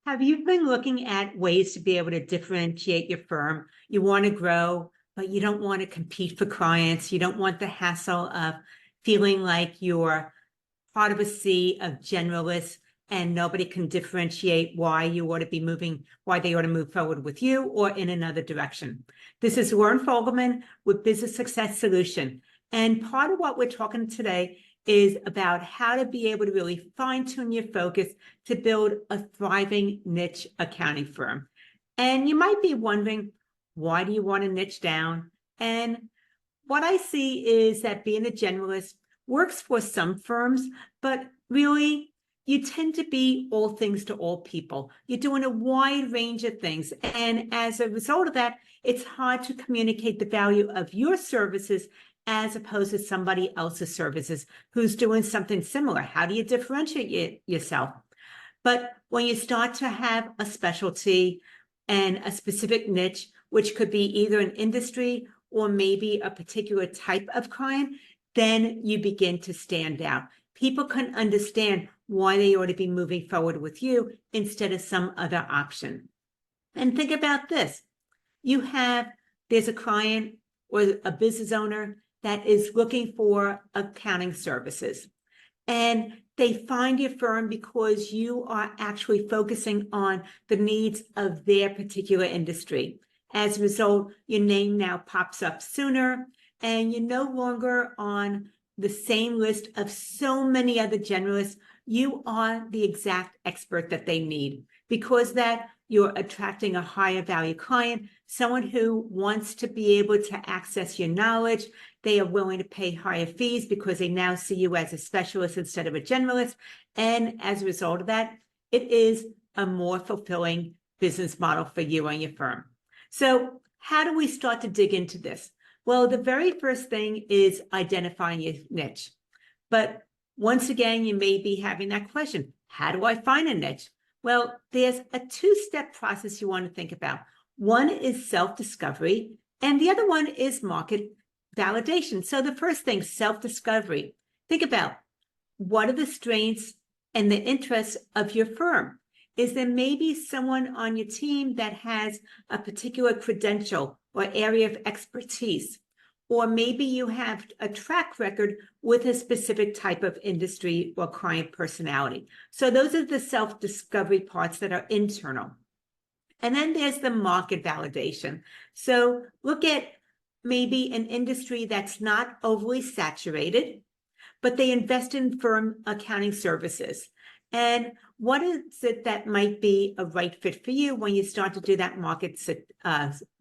Have you been looking at ways to be able to differentiate your firm? You want to grow, but you don't want to compete for clients. You don't want the hassle of feeling like you're part of a sea of generalists and nobody can differentiate why they ought to move forward with you or in another direction. This is Lauren Fogelman with Business Success Solution. And part of what we're talking today is about how to be able to really fine-tune your focus to build a thriving niche accounting firm. And you might be wondering, why do you want to niche down? And what I see is that being a generalist works for some firms, but really you tend to be all things to all people. You're doing a wide range of things. And as a result of that, it's hard to communicate the value of your services as opposed to somebody else's services who's doing something similar. How do you differentiate yourself? But when you start to have a specialty and a specific niche, which could be either an industry or maybe a particular type of client, then you begin to stand out. People can understand why they ought to be moving forward with you instead of some other option. And think about this. There's a client or a business owner that is looking for accounting services. And they find your firm because you are actually focusing on the needs of their particular industry. As a result, your name now pops up sooner, and you're no longer on the same list of so many other generalists. You are the exact expert that they need because that you're attracting a higher value client, someone who wants to be able to access your knowledge. They are willing to pay higher fees because they now see you as a specialist instead of a generalist. And as a result of that, it is a more fulfilling business model for you and your firm. So how do we start to dig into this? Well, the very first thing is identifying your niche. But once again, you may be having that question, how do I find a niche? Well, there's a two-step process you want to think about. One is self-discovery, and the other one is market validation. So the first thing, self-discovery. Think about what are the strengths and the interests of your firm? Is there maybe someone on your team that has a particular credential or area of expertise? Or maybe you have a track record with a specific type of industry or client personality. So those are the self-discovery parts that are internal. And then there's the market validation. So look at maybe an industry that's not overly saturated, but they invest in firm accounting services. And what is it that might be a right fit for you when you start to do that market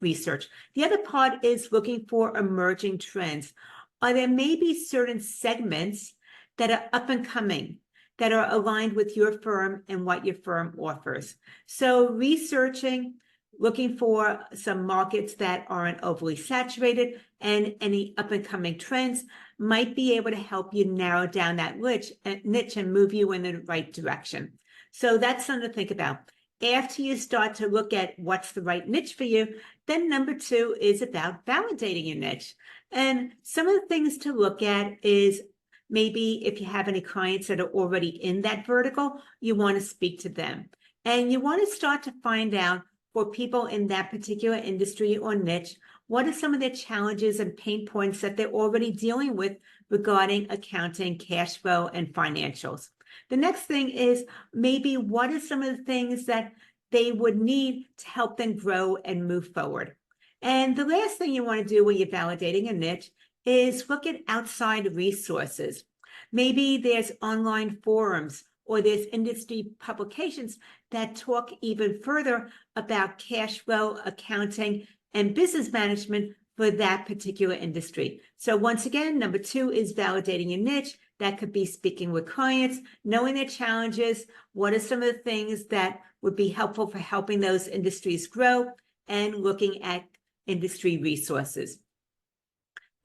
research? The other part is looking for emerging trends. Are there maybe certain segments that are up and coming that are aligned with your firm and what your firm offers? So researching, looking for some markets that aren't overly saturated and any up and coming trends might be able to help you narrow down that niche and move you in the right direction. So that's something to think about. After you start to look at what's the right niche for you, then number two is about validating your niche. And some of the things to look at is maybe if you have any clients that are already in that vertical, you want to speak to them. And you want to start to find out for people in that particular industry or niche, what are some of their challenges and pain points that they're already dealing with regarding accounting, cash flow, and financials? The next thing is maybe what are some of the things that they would need to help them grow and move forward? And the last thing you want to do when you're validating a niche is look at outside resources. Maybe there's online forums or there's industry publications that talk even further about cash flow, accounting, and business management for that particular industry. So once again, number two is validating your niche. That could be speaking with clients, knowing their challenges, what are some of the things that would be helpful for helping those industries grow, and looking at industry resources.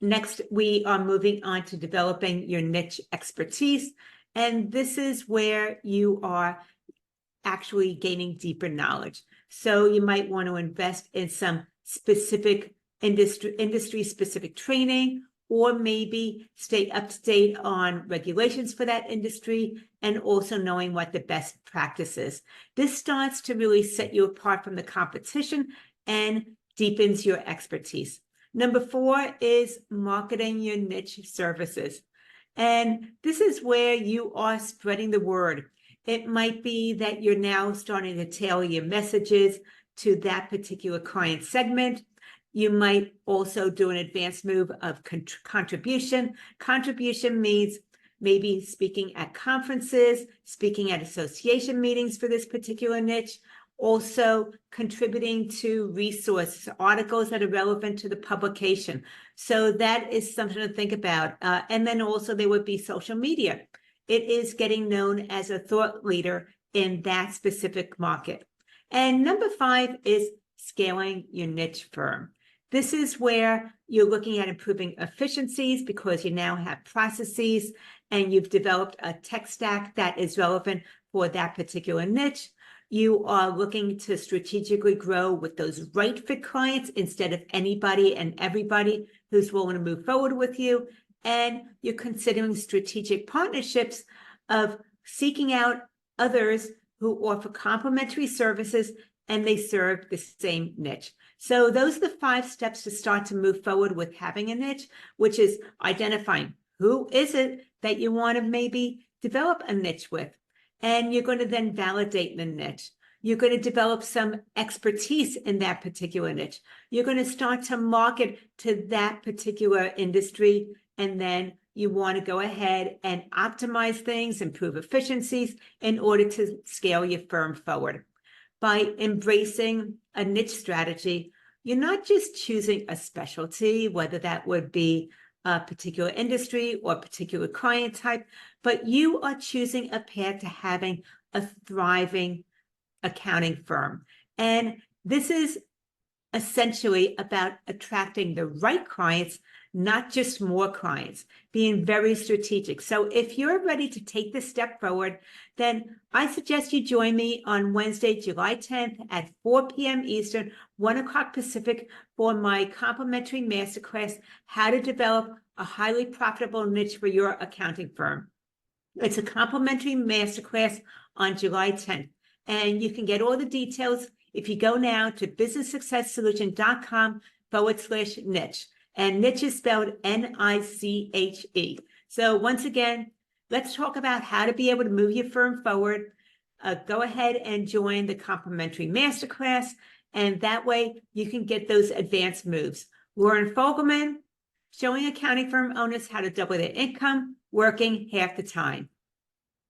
Next, we are moving on to developing your niche expertise. And this is where you are actually gaining deeper knowledge. So you might want to invest in some specific industry-specific training or maybe stay up to date on regulations for that industry and also knowing what the best practice is. This starts to really set you apart from the competition and deepens your expertise. Number 4 is marketing your niche services. And this is where you are spreading the word. It might be that you're now starting to tailor your messages to that particular client segment. You might also do an advanced move of contribution. Contribution means maybe speaking at conferences, speaking at association meetings for this particular niche, also contributing to resources, articles that are relevant to the publication. So that is something to think about. And then also there would be social media. It is getting known as a thought leader in that specific market. And number 5 is scaling your niche firm. This is where you're looking at improving efficiencies because you now have processes and you've developed a tech stack that is relevant for that particular niche. You are looking to strategically grow with those right fit clients instead of anybody and everybody who's willing to move forward with you. And you're considering strategic partnerships of seeking out others who offer complementary services and they serve the same niche. So those are the 5 steps to start to move forward with having a niche, which is identifying who is it that you want to maybe develop a niche with. And you're going to then validate the niche. You're going to develop some expertise in that particular niche. You're going to start to market to that particular industry. And then you want to go ahead and optimize things, improve efficiencies in order to scale your firm forward. By embracing a niche strategy, you're not just choosing a specialty, whether that would be a particular industry or particular client type, but you are choosing a path to having a thriving accounting firm. And this is essentially about attracting the right clients, not just more clients, being very strategic. So if you're ready to take this step forward, then I suggest you join me on Wednesday, July 10th at 4 p.m. Eastern, 1 o'clock Pacific for my complimentary masterclass, How to Develop a Highly Profitable Niche for Your Accounting Firm. It's a complimentary masterclass on July 10th. And you can get all the details if you go now to businesssuccesssolution.com/niche. And niche is spelled Niche. So once again, let's talk about how to be able to move your firm forward. Go ahead and join the complimentary masterclass. And that way you can get those advanced moves. Lauren Fogelman, showing accounting firm owners how to double their income, working half the time.